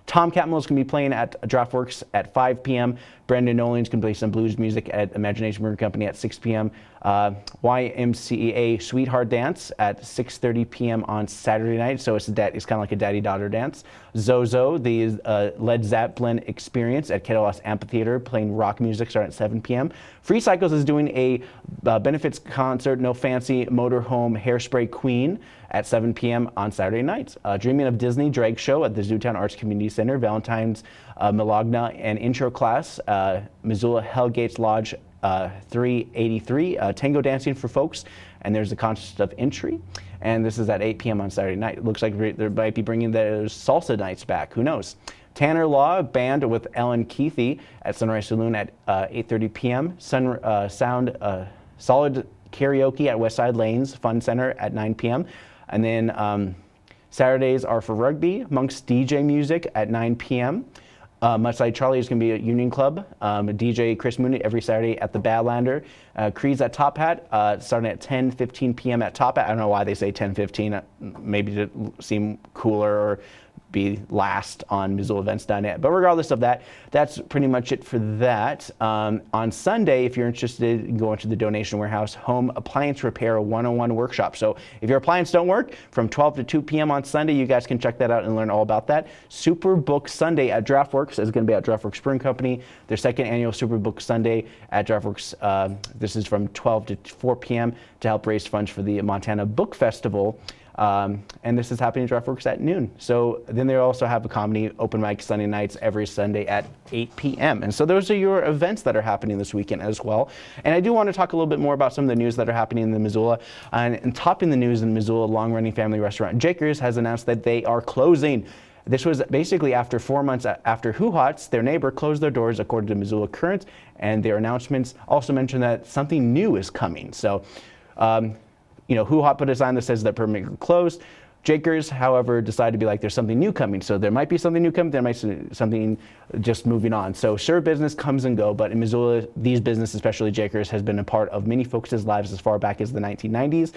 Tom Catmull's going to be playing at Draftworks at 5 p.m. Brandon Nolan's going to play some blues music at Imagination Brewing Company at 6 p.m. YMCA Sweetheart Dance at 6:30 p.m. on Saturday night. So it's kind of like a daddy-daughter dance. Zozo, the Led Zeppelin Experience at Kettlehouse Amphitheater, playing rock music starting at 7 p.m. Free Cycles is doing a benefits concert, No Fancy Motorhome Hairspray Queen at 7 p.m. on Saturday nights. Dreaming of Disney Drag Show at the Zootown Arts Community Center, Valentines, Milagna, and intro class, Missoula Hellgates Lodge 383, tango dancing for folks, and there's a contest of entry, and this is at 8 p.m. on Saturday night. It looks like they might be bringing those salsa nights back, who knows. Tanner Law Band with Ellen Keithy at Sunrise Saloon at 8:30 p.m. Solid Karaoke at Westside Lanes Fun Center at 9 p.m. And then Saturdays are for rugby, Monk's DJ Music at 9 p.m. Much like Charlie is going to be at Union Club. DJ Chris Mooney every Saturday at the Badlander. Creed's at Top Hat, starting at 10:15 p.m. at Top Hat. I don't know why they say 10:15, maybe to seem cooler or be last on MissoulaEvents.net. But regardless of that, that's pretty much it for that. On Sunday, if you're interested in going to the Donation Warehouse Home Appliance Repair 101 workshop. So if your appliance don't work, from 12 to 2 p.m. on Sunday, you guys can check that out and learn all about that. Superbook Sunday at DraftWorks is going to be at DraftWorks Brewing Company. Their second annual Superbook Sunday at DraftWorks. This is from 12 to 4 p.m. to help raise funds for the Montana Book Festival. And this is happening at DraftWorks at noon. So then they also have a comedy open mic Sunday nights every Sunday at 8 p.m. And so those are your events that are happening this weekend as well. And I do want to talk a little bit more about some of the news that are happening in the Missoula. And topping the news in Missoula, long-running family restaurant Jakers has announced that they are closing. This was basically after 4 months after Who Hots, their neighbor, closed their doors according to Missoula Current. And their announcements also mention that something new is coming. So, Who Hot put a sign that says that permanently closed. Jakers, however, decided to be like, there's something new coming. So there might be something new coming, there might be something just moving on. So sure, business comes and go, but in Missoula, these businesses, especially Jakers, has been a part of many folks' lives as far back as the 1990s.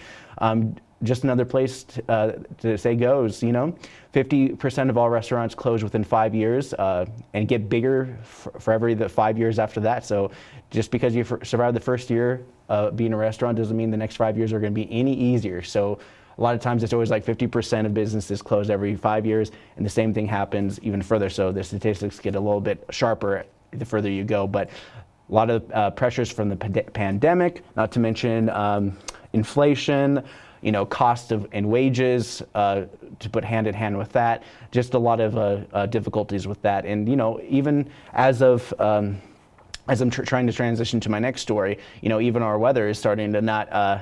Just another place to say goes, 50% of all restaurants close within 5 years and get bigger for every 5 years after that. So just because you survived the first year being a restaurant doesn't mean the next 5 years are going to be any easier. So a lot of times it's always like 50% of businesses close every 5 years, and the same thing happens even further. So the statistics get a little bit sharper the further you go. But a lot of pressures from the pandemic, not to mention inflation, cost of and wages to put hand in hand with that. Just a lot of difficulties with that. And even as I'm trying to transition to my next story, even our weather is starting to not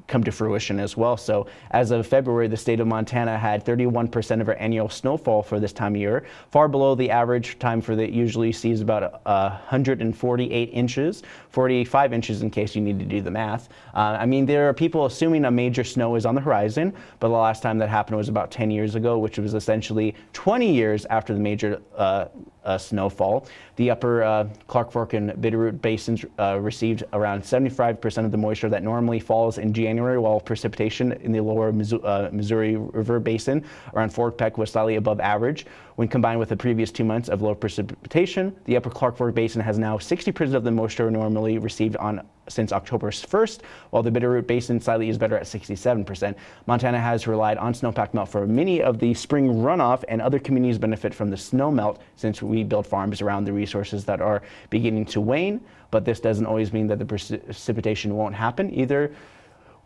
come to fruition as well. So as of February, the state of Montana had 31% of our annual snowfall for this time of year, far below the average time for that usually sees about 148 inches, 45 inches in case you need to do the math. There are people assuming a major snow is on the horizon, but the last time that happened was about 10 years ago, which was essentially 20 years after the major snowfall. The upper Clark Fork and Bitterroot basins received around 75% of the moisture that normally falls in January, while precipitation in the lower Missouri River Basin around Fort Peck was slightly above average. When combined with the previous 2 months of low precipitation, the upper Clark Fork Basin has now 60% of the moisture normally received since October 1st, while the Bitterroot Basin slightly is better at 67%. Montana has relied on snowpack melt for many of the spring runoff, and other communities benefit from the snow melt since we build farms around the resources that are beginning to wane. But this doesn't always mean that the precipitation won't happen. Either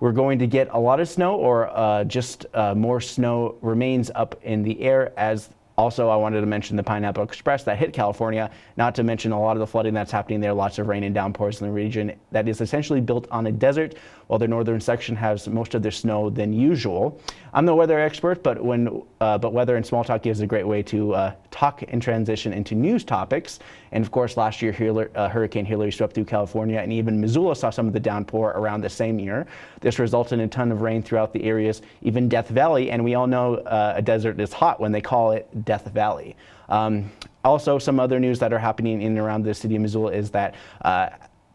we're going to get a lot of snow or just more snow remains up in the air. As also, I wanted to mention the Pineapple Express that hit California, not to mention a lot of the flooding that's happening there, lots of rain and downpours in the region that is essentially built on a desert, while the northern section has most of their snow than usual. I'm no weather expert, but weather and small talk is a great way to talk and transition into news topics. And of course, last year, Hurricane Hillary swept through California, and even Missoula saw some of the downpour around the same year. This resulted in a ton of rain throughout the areas, even Death Valley, and we all know a desert is hot when they call it Death Valley. Also, some other news that are happening in and around the city of Missoula is that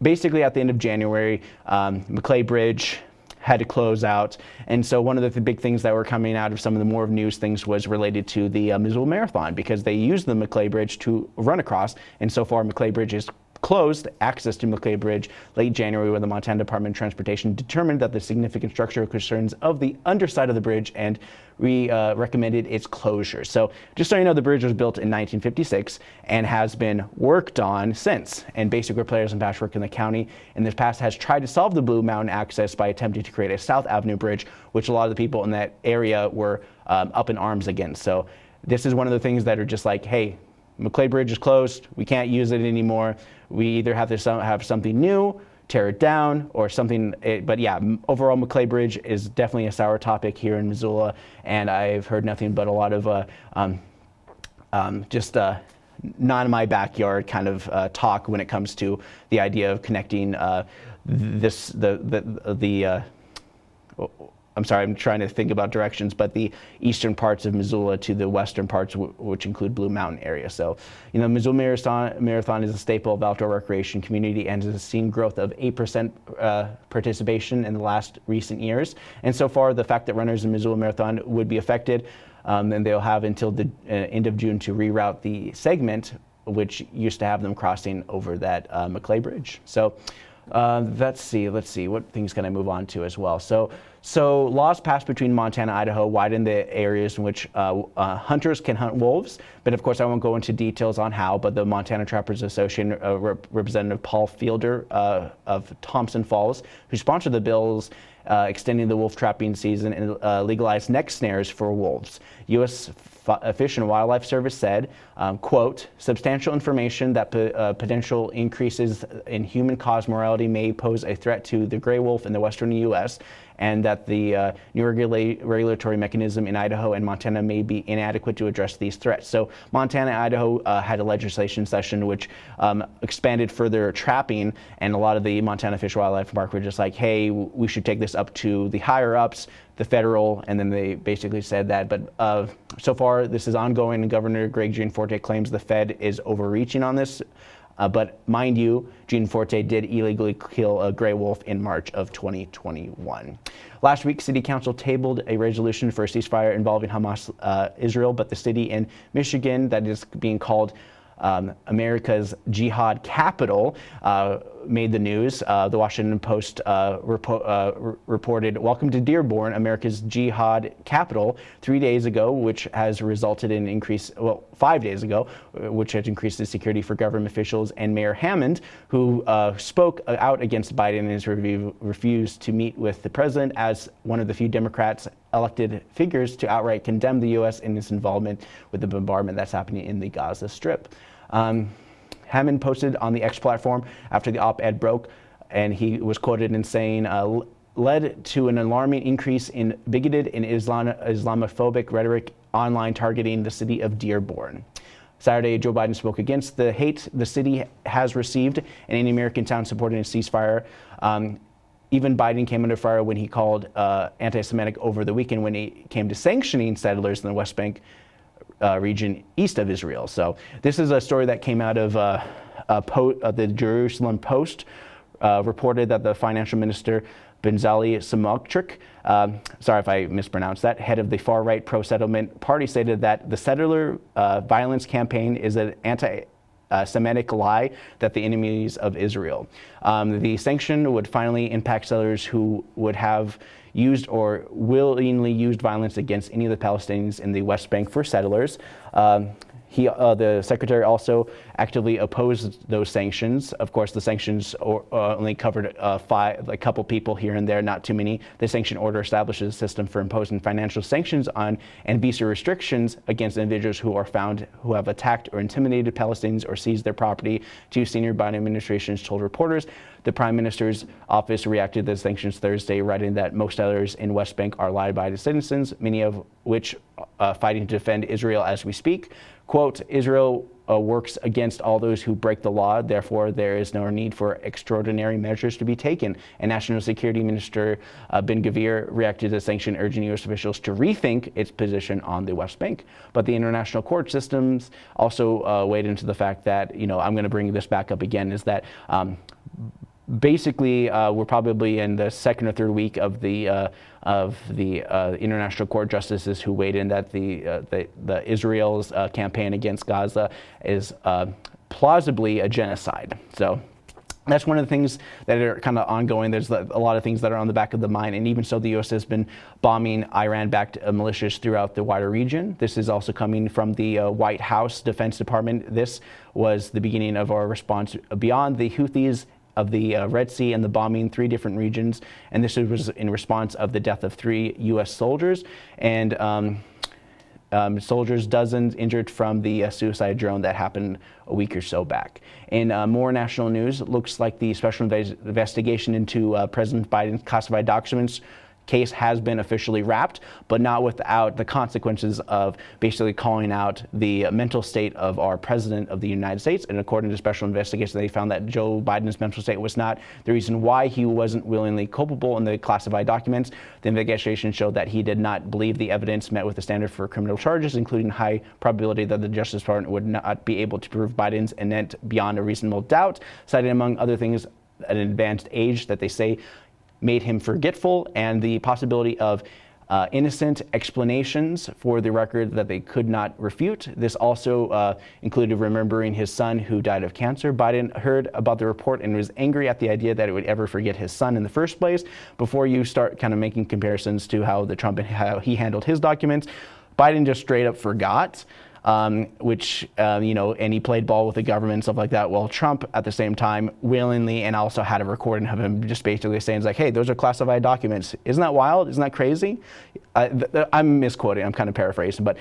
basically at the end of January, McClay Bridge had to close out. And so one of the big things that were coming out of some of the more news things was related to the Missoula Marathon, because they used the McClay Bridge to run across. And so far, McClay Bridge is closed access to McClay Bridge late January when the Montana Department of Transportation determined that the significant structural concerns of the underside of the bridge, and we recommended its closure. So just so you know, the bridge was built in 1956 and has been worked on since. And Basic Repairs and Patchwork in the county in the past has tried to solve the Blue Mountain access by attempting to create a South Avenue bridge, which a lot of the people in that area were up in arms against. So this is one of the things that are just like, hey, McClay Bridge is closed, we can't use it anymore. We either have to have something new, tear it down, or something. But yeah, overall, McClay Bridge is definitely a sour topic here in Missoula, and I've heard nothing but a lot of not in my backyard kind of talk when it comes to the idea of connecting I'm sorry, I'm trying to think about directions, but the eastern parts of Missoula to the western parts, which include Blue Mountain area. So, Missoula Marathon is a staple of outdoor recreation community and has seen growth of 8% participation in the last recent years. And so far, the fact that runners in Missoula Marathon would be affected, and they'll have until the end of June to reroute the segment, which used to have them crossing over that McClay Bridge. So let's see, what things can I move on to as well? So laws passed between Montana and Idaho widen the areas in which hunters can hunt wolves. But of course, I won't go into details on how, but the Montana Trappers Association Representative Paul Fielder of Thompson Falls, who sponsored the bills extending the wolf trapping season and legalized neck snares for wolves. U.S. Fish and Wildlife Service said, quote, substantial information that potential increases in human-caused mortality may pose a threat to the gray wolf in the western U.S., and that the new regulatory mechanism in Idaho and Montana may be inadequate to address these threats. So Montana and Idaho had a legislation session which expanded further trapping, and a lot of the Montana Fish and Wildlife Park were just like, hey, we should take this up to the higher ups, the federal, and then they basically said that. But so far, this is ongoing, and Governor Greg Gianforte claims the Fed is overreaching on this. But mind you, Gianforte did illegally kill a gray wolf in March of 2021. Last week, City Council tabled a resolution for a ceasefire involving Hamas, Israel, but the city in Michigan that is being called America's jihad capital made the news. The Washington Post reported, welcome to Dearborn, America's jihad capital, 3 days ago, which has resulted in increase, 5 days ago, which has increased the security for government officials. And Mayor Hammond, who spoke out against Biden and his refused to meet with the president as one of the few Democrats elected figures to outright condemn the U.S. in its involvement with the bombardment that's happening in the Gaza Strip. Hammond posted on the X platform after the op-ed broke, and he was quoted in saying, led to an alarming increase in bigoted and Islamophobic rhetoric online targeting the city of Dearborn. Saturday, Joe Biden spoke against the hate the city has received and any American town supporting a ceasefire. Even Biden came under fire when he called anti-Semitic over the weekend when he came to sanctioning settlers in the West Bank region east of Israel. So this is a story that came out of the Jerusalem Post, reported that the financial minister Bezalel Smotrich, sorry if I mispronounced that, head of the far-right pro-settlement party, stated that the settler violence campaign is an anti-Semitic lie that the enemies of Israel. The sanction would finally impact settlers who would have used or willingly used violence against any of the Palestinians in the West Bank for settlers. The secretary also actively opposed those sanctions. Of course, the sanctions only covered a couple people here and there, not too many. The sanction order establishes a system for imposing financial sanctions on and visa restrictions against individuals who are found who have attacked or intimidated Palestinians or seized their property. Two senior Biden administrations told reporters. The Prime Minister's office reacted to the sanctions Thursday, writing that most settlers in West Bank are law-abiding citizens, many of which fighting to defend Israel as we speak. Quote, Israel works against all those who break the law. Therefore, there is no need for extraordinary measures to be taken. And National Security Minister Ben-Gvir reacted to the sanction, urging U.S. officials to rethink its position on the West Bank. But the international court systems also weighed into the fact that, I'm going to bring this back up again, is that basically, we're probably in the second or third week of the international court justices who weighed in that the Israel's campaign against Gaza is plausibly a genocide. So that's one of the things that are kind of ongoing. There's a lot of things that are on the back of the mind, and even so, the U.S. has been bombing Iran-backed militias throughout the wider region. This is also coming from the White House Defense Department. This was the beginning of our response beyond the Houthis of the Red Sea and the bombing 3 different regions, and this was in response of the death of 3 U.S. soldiers and soldiers, dozens injured from the suicide drone that happened a week or so back. In more national news, it looks like the special investigation into President Biden's classified documents case has been officially wrapped, but not without the consequences of basically calling out the mental state of our president of the United States. And according to special investigation, they found that Joe Biden's mental state was not the reason why he wasn't willingly culpable in the classified documents. The investigation showed that he did not believe the evidence met with the standard for criminal charges, including high probability that the Justice Department would not be able to prove Biden's intent beyond a reasonable doubt, citing among other things an advanced age that they say made him forgetful, and the possibility of innocent explanations for the record that they could not refute. This also included remembering his son who died of cancer. Biden heard about the report and was angry at the idea that it would ever forget his son in the first place. Before you start kind of making comparisons to how how he handled his documents, Biden just straight up forgot. And he played ball with the government and stuff like that. Well, Trump at the same time willingly and also had a recording of him just basically saying like, hey, those are classified documents. Isn't that wild? Isn't that crazy? I'm misquoting, I'm kind of paraphrasing, but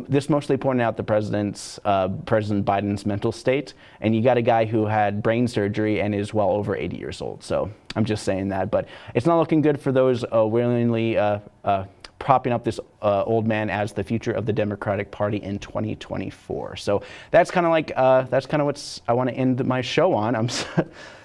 this mostly pointed out the President Biden's mental state. And you got a guy who had brain surgery and is well over 80 years old. So I'm just saying that, but it's not looking good for those willingly propping up this old man as the future of the Democratic Party in 2024. So that's kind of like what I want to end my show on.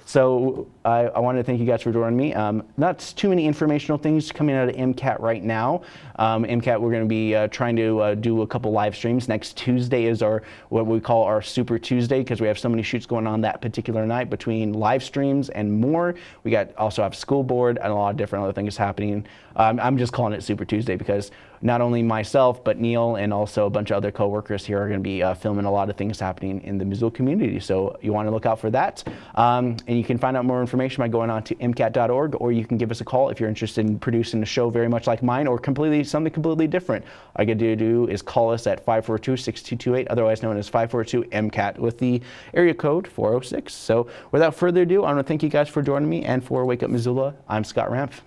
So I wanted to thank you guys for joining me. Not too many informational things coming out of MCAT right now. MCAT, we're going to be trying to do a couple live streams. Next Tuesday is what we call our Super Tuesday, because we have so many shoots going on that particular night between live streams and more. We also have school board and a lot of different other things happening. I'm just calling it Super Tuesday because not only myself, but Neil and also a bunch of other coworkers here are going to be filming a lot of things happening in the Missoula community. So you want to look out for that. And you can find out more information by going on to MCAT.org, or you can give us a call if you're interested in producing a show very much like mine or something completely different. All you got to do is call us at 542-6228, otherwise known as 542-MCAT with the area code 406. So without further ado, I want to thank you guys for joining me, and for Wake Up Missoula, I'm Scott Ramph.